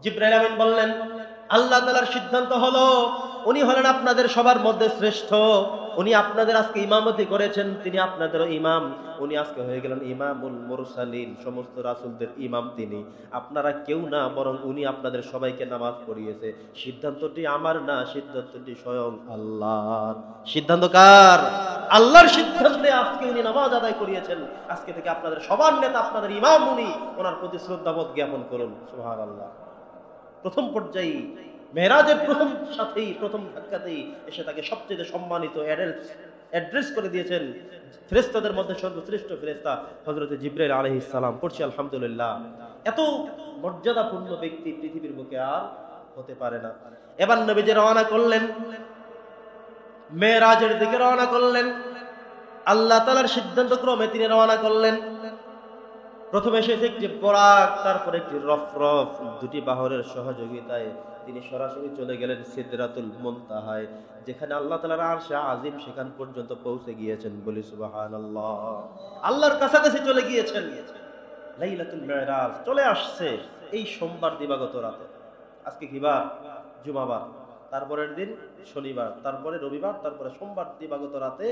জিবরাইল আমিন বললেন, আল্লাহ তাআলার সিদ্ধান্ত হলো উনি হলেন আপনাদের সবার মধ্যে শ্রেষ্ঠ। উনি আপনাদের আজকে ইমামতি করেছেন, তিনি আপনাদেরও ইমাম। উনি আজকে হয়ে গেলেন ইমামুল মুরসালিন, সমস্ত রাসূলদের ইমাম তিনি। আপনারা কেউ না, বরং উনি আপনাদের সবাইকে নামাজ পড়িয়েছে। সিদ্ধান্তটি আমার না, সিদ্ধান্তটি স্বয়ং আল্লাহর। সিদ্ধান্ত কার? আল্লাহর সিদ্ধান্তে আজকে উনি নামাজ আদায় করিয়েছেন। আজকে থেকে আপনাদের সবার নেতা, আপনাদের ইমাম উনি। ওনার প্রতি শ্রদ্ধাবোধ জ্ঞাপন করুন। সুবহানাল্লাহ। প্রথম পর্যায়ে মেরাজের প্রথম সাথেই, প্রথম ধাক্কাতেই এসে তাকে সবচেয়ে সম্মানিত অ্যাড্রেস করে দিয়েছেন ফেরেশতাদের মধ্যে সর্বশ্রেষ্ঠ ফেরেশতা হযরত জিবরাইল আলাইহিস সালাম। পড়ছি আলহামদুলিল্লাহ। এত মর্যাদাপূর্ণ ব্যক্তি পৃথিবীর বুকে আর হতে পারে না। এবার নবীজি রওনা করলেন, মেরাজের দিকে রওনা করলেন। আল্লাহ তাআলার সিদ্ধান্ত ক্রমে তিনি রওনা করলেন। প্রথমে এসেছে একটি বরাক, তারপর একটি রফরফ, দুটি বাহরের সহযোগিতায় তিনি সরাসরি চলে গেলেন সিদরাতুল মুনতাহায়, যেখানে আল্লাহ তাআলার আরশে আজিম সেখান পর্যন্ত পৌঁছে গিয়েছেন। বলি সুবহানাল্লাহ। আল্লাহর কাছাকাছি চলে গিয়েছেন। লাইলাতুল মিরাজ চলে আসছে এই সোমবার দিবাগত রাতে। আজকে কি বার? জুমাবার। তারপরের দিন শনিবার, তারপরে রবিবার, তারপরে সোমবার দিবাগত রাতে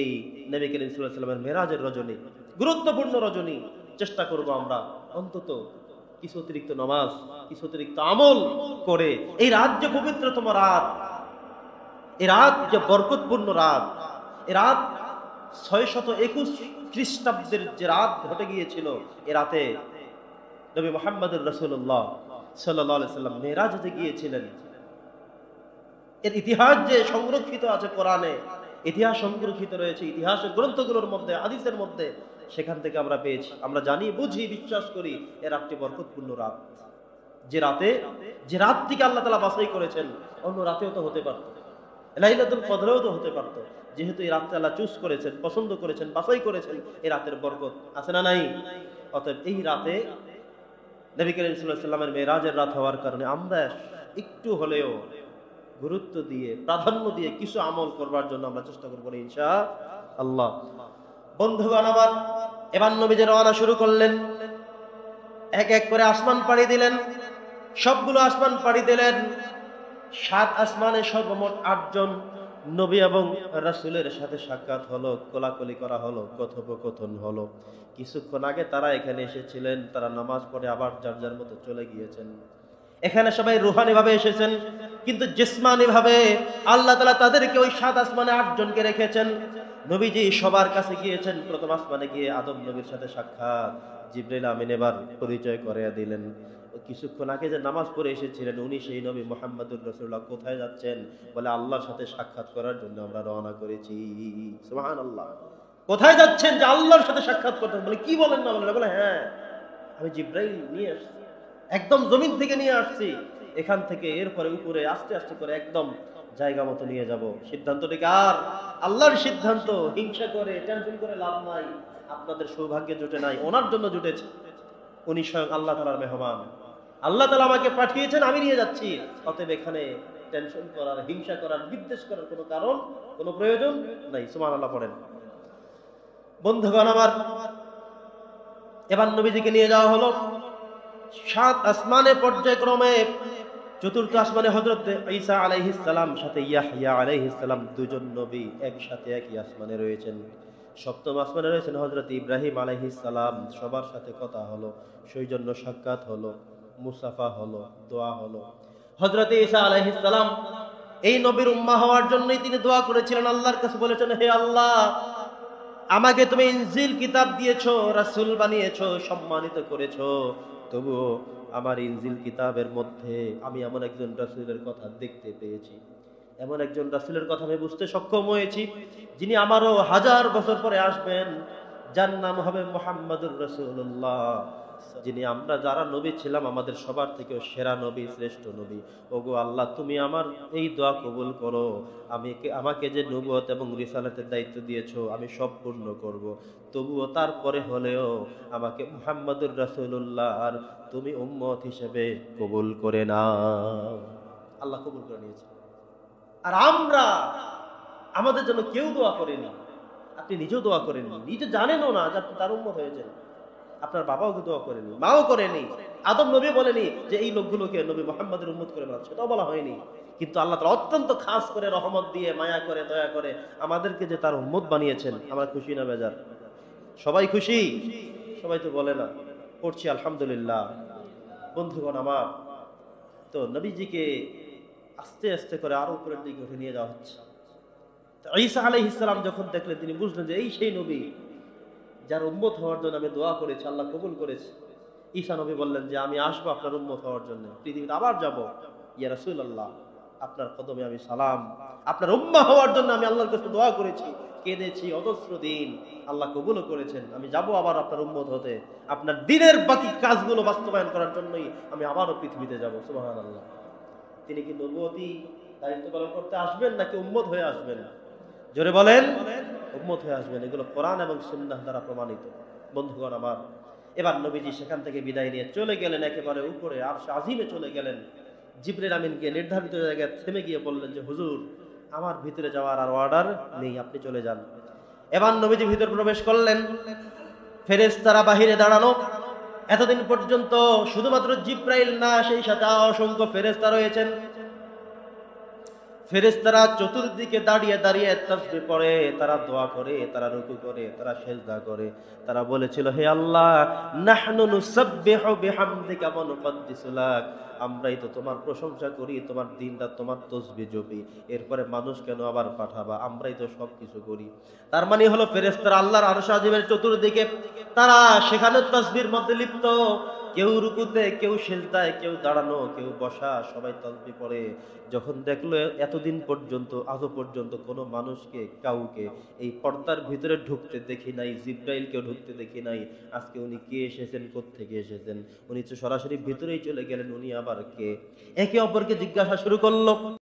এই নবী করিম সাল্লাল্লাহু আলাইহি ওয়াসাল্লামের মেরাজের রজনী, গুরুত্বপূর্ণ রজনী। চেষ্টা করব আমরা অন্তত কিছু অতিরিক্ত নামাজ, কিছু অতিরিক্ত আমল করে এই রাত যে পবিত্রতম রাত, এই রাত যে বরকতপূর্ণ রাত, এই রাত 621 খ্রিস্টাব্দের যে রাত ঘটে গিয়েছিল, এই রাতে নবী মুহাম্মদুর রাসূলুল্লাহ সাল্লাল্লাহু আলাইহি ওয়াসাল্লাম মেরাজে গিয়েছিলেন। এর ইতিহাস যে সংরক্ষিত আছে কোরআনে, ইতিহাস সংরক্ষিত রয়েছে ইতিহাসের গ্রন্থগুলোর মধ্যে, হাদিসের মধ্যে, সেখান থেকে আমরা পেয়েছি। আমরা জানি, বুঝি, বিশ্বাস করি এ রাতটি বরকতপূর্ণ রাত। যে রাত থেকে আল্লাহ তাআলা বাছাই করেছেন, অন্য রাতেও তো হতে পারত, লাইলাতুল কদরেও তো হতে পারত। যেহেতু এই রাতটা আল্লাহ চুজ করেছেন, পছন্দ করেছেন, বাছাই করেছেন, এই রাতের বরকত আছে না নাই? অতএব এই রাতে নবী করিম সাল্লাল্লাহু আলাইহি ওয়াসাল্লামের মেরাজের রাত হওয়ার কারণে আমরা একটু হলেও গুরুত্ব দিয়ে, প্রাধান্য দিয়ে কিছু আমল করবার জন্য আমরা চেষ্টা করব ইনশাআল্লাহ। বন্ধুগণ আমার, এবার নবীজি রওনা শুরু করলেন। এক এক করে আসমান পাড়ি দিলেন, সবগুলো আসমান পাড়ি দিলেন। 7 আসমানে সর্বমোট 8 জন নবী এবং রাসূলের সাথে সাক্ষাৎ হলো, কোলাকুলি করা হলো, কথোপকথন হলো। কিছুক্ষণ আগে তারা এখানে এসেছিলেন, তারা নামাজ পড়ে আবার যার যার মতো চলে গিয়েছেন। এখানে সবাই রুহানি ভাবে এসেছেন, কিন্তু জিসমানি ভাবে আল্লাহ তাআলা তাদেরকে ওই 7 আসমানে 8 জনকে রেখেছেন। নবীজি সবার কাছে গিয়েছেন। প্রথম আসমানে গিয়ে আদম নবীর সাথে সাক্ষাৎ, জিবরাইল আমিন এবার পরিচয় করিয়ে দিলেন। কিছুক্ষণ আগে যে নামাজ পড়ে এসেছিলেন উনি সেই নবী মুহাম্মদুর রাসূলুল্লাহ। কোথায় যাচ্ছেন? বলে আল্লাহর সাথে সাক্ষাৎ করার জন্য আমরা রওনা করেছি। সুবহানাল্লাহ। কোথায় যাচ্ছেন? যে আল্লাহর সাথে সাক্ষাৎ করতে। বলে কি বলেন না? বলে হ্যাঁ, আমি জিবরাইল নিয়ে আসছি, একদম জমিন থেকে নিয়ে আসছি, এখান থেকে এরপরে উপরে আস্তে আস্তে করে একদম জায়গা মতো নিয়ে যাব। সিদ্ধান্তটি কার? আল্লাহর সিদ্ধান্ত। হিংসা করে, টেনশন করে লাভ নাই। আপনাদের সৌভাগ্যে জুটে নাই, ওনার জন্য জুটেছে। উনি স্বয়ং আল্লাহ তাআলার মেহমান। আল্লাহ তাআলা আমাকে পাঠিয়েছেন, আমি নিয়ে যাচ্ছি। অতএব এখানে টেনশন করার, হিংসা করার, বিদ্বেষ করার কোনো কারণ, কোনো প্রয়োজন নাই। সুবহানাল্লাহ পড়েন। বন্ধুগণ আমার, এবার নবীজিকে নিয়ে যাওয়া হলো 7 আসমানে পর্যায়ক্রমে। চতুর্থ আসমানে হযরত ঈসা আলাইহিস সালাম সাথে ইয়াহইয়া আলাইহিস সালাম, দুজন নবী একসাথে একই আসমানে রয়েছেন। সপ্তম আসমানে রয়েছেন হযরত ইব্রাহিম আলাইহিস সালাম। সবার সাথে কথা হলো, সৌজন্য সাক্ষাৎ হলো, মুসাফা হলো, দোয়া হলো। হযরত ঈসা আলাইহিস সালাম এই নবীর উম্মাহ হওয়ার জন্যই তিনি দোয়া করেছিলেন, আল্লাহর কাছে বলেছেন, হে আল্লাহ, আমাকে তুমি ইনজিল কিতাব দিয়েছো, রাসূল বানিয়েছো, সম্মানিত করেছো, তবুও আমার ইনজিল কিতাবের মধ্যে আমি এমন একজন রাসূলের কথা দেখতে পেয়েছি, এমন একজন রাসূলের কথা আমি বুঝতে সক্ষম হয়েছি, যিনি আমারও 1000 বছর পরে আসবেন, যার নাম হবে মুহাম্মদুর রাসূলুল্লাহ, যিনি আমরা যারা নবী ছিলাম আমাদের সবার থেকেও সেরা নবী, শ্রেষ্ঠ নবী। ওগো আল্লাহ, তুমি আমার এই দোয়া কবুল করো। আমাকে যে নবুয়ত এবং রিসালাতের দায়িত্ব দিয়েছো আমি সব পূর্ণ করব, তবুও তারপরে হলেও আমাকে মুহাম্মদুর রাসূলুল্লাহ আর তুমি উম্মত হিসেবে কবুল করে নাও। আল্লাহ কবুল করে নিয়েছে। আর আমরা আমাদের জন্য কেউ দোয়া করেনি, আপনি নিজেও দোয়া করেননি, নিজে জানেনও না যে আপনি তার উম্মত হয়েছেন। আপনার বাবাও দোয়া করেনি, মাও করেনি, আদম নবী বলেনি যে এই লোকগুলোকে নবী মুহাম্মদের উম্মত করে বানান, সেটাও বলা হয়নি। কিন্তু আল্লাহ তাআলা অত্যন্ত খাস করে রহমত দিয়ে, মায়া করে, দয়া করে আমাদেরকে যে তার উম্মত বানিয়েছেন, আমরা খুশি না বেজার? সবাই খুশি? সবাই তো বলে না, পড়ছি আলহামদুলিল্লাহ। বন্ধুগণ আমার, তো নবীজিকে আস্তে আস্তে করে আরো উপরের দিকে উঠে নিয়ে যাওয়া হচ্ছে। ঈসা আলাইহিস সালাম যখন দেখলেন, তিনি বুঝলেন যে এই সেই নবী যার উম্মত হওয়ার জন্য আমি দোয়া করেছি, আল্লাহ কবুল করেছে। ঈসা নবী বললেন যে আমি আসবো আপনার উম্মত হওয়ার জন্য, পৃথিবীতে আবার যাব। ইয়া রাসূলুল্লাহ, আপনার কদমে আমি সালাম। আপনার উম্মাহ হওয়ার জন্য আমি আল্লাহর কাছে দোয়া করেছি, কেঁদেছি অজস্র দিন, আল্লাহ কবুলও করেছেন। আমি যাব আবার আপনার উম্মত হতে, আপনার দিনের বাকি কাজগুলো বাস্তবায়ন করার জন্যই আমি আবারও পৃথিবীতে যাব। সুবহানাল্লাহ। তিনি কি নবুয়তি দায়িত্ব পালন করতে আসবেন নাকি উম্মত হয়ে আসবেন? জোরে বলেন। উম্মত হয়ে আসবেন। এগুলো কোরআন এবং সুন্নাহ দ্বারা প্রমাণিত। বন্ধুগণ আমার, এবার নবীজি সেখান থেকে বিদায় নিয়ে চলে গেলেন একেবারে উপরে আরশ আজিমে চলে গেলেন। জিবরিল আমিনকে নির্ধারিত জায়গায় থেমে গিয়ে বললেন যে হুজুর, আমার ভিতরে যাওয়ার আর অর্ডার নেই, আপনি চলে যান। এবার নবীজি ভিতর প্রবেশ করলেন। ফেরেশতারা বাহিরে দাঁড়ানো। এতদিন পর্যন্ত শুধুমাত্র জিবরাইল না, সেই সাথে অসংখ্য ফেরেশতা রয়েছেন। ফেরেশতারা চতুর্দিকে দাঁড়িয়ে দাঁড়িয়ে তাসবিহ পড়ে, তারা দোয়া করে, তারা রুকু করে, তারা সিজদা করে। তারা বলেছিল, হে আল্লাহ, নাহনু নুসাব্বিহু বিহামদিকা ওয়া নুকদ্দিসু লাক, আমরাই তো তোমার প্রশংসা করি, তোমার দিন-রাত তোমার তাসবিহ জপি, এরপরে মানুষ কেন আবার পাঠাবা? আমরাই তো সবকিছু করি। তার মানে হলো ফেরেশতারা আল্লাহর আরশ আজিমের চতুর্দিকে, তারা সেখানে তাসবিহর মধ্যে লিপ্ত। কেউ রুকুতে, কেউ সিজদায়, কেউ দাঁড়ানো, কেউ বসা, সবাই তাসবিহ পড়ে। যখন দেখলো এতদিন পর্যন্ত, আজও পর্যন্ত কোনো মানুষকে, কাউকে এই পর্দার ভিতরে ঢুকতে দেখি নাই, জিবরাইলকেও ঢুকতে দেখি নাই। আজকে উনি কে এসেছেন, কোত্থেকে এসেছেন? উনি তো সরাসরি ভিতরেই চলে গেলেন, উনি আবার কে? একে অপরকে জিজ্ঞাসা শুরু করলো।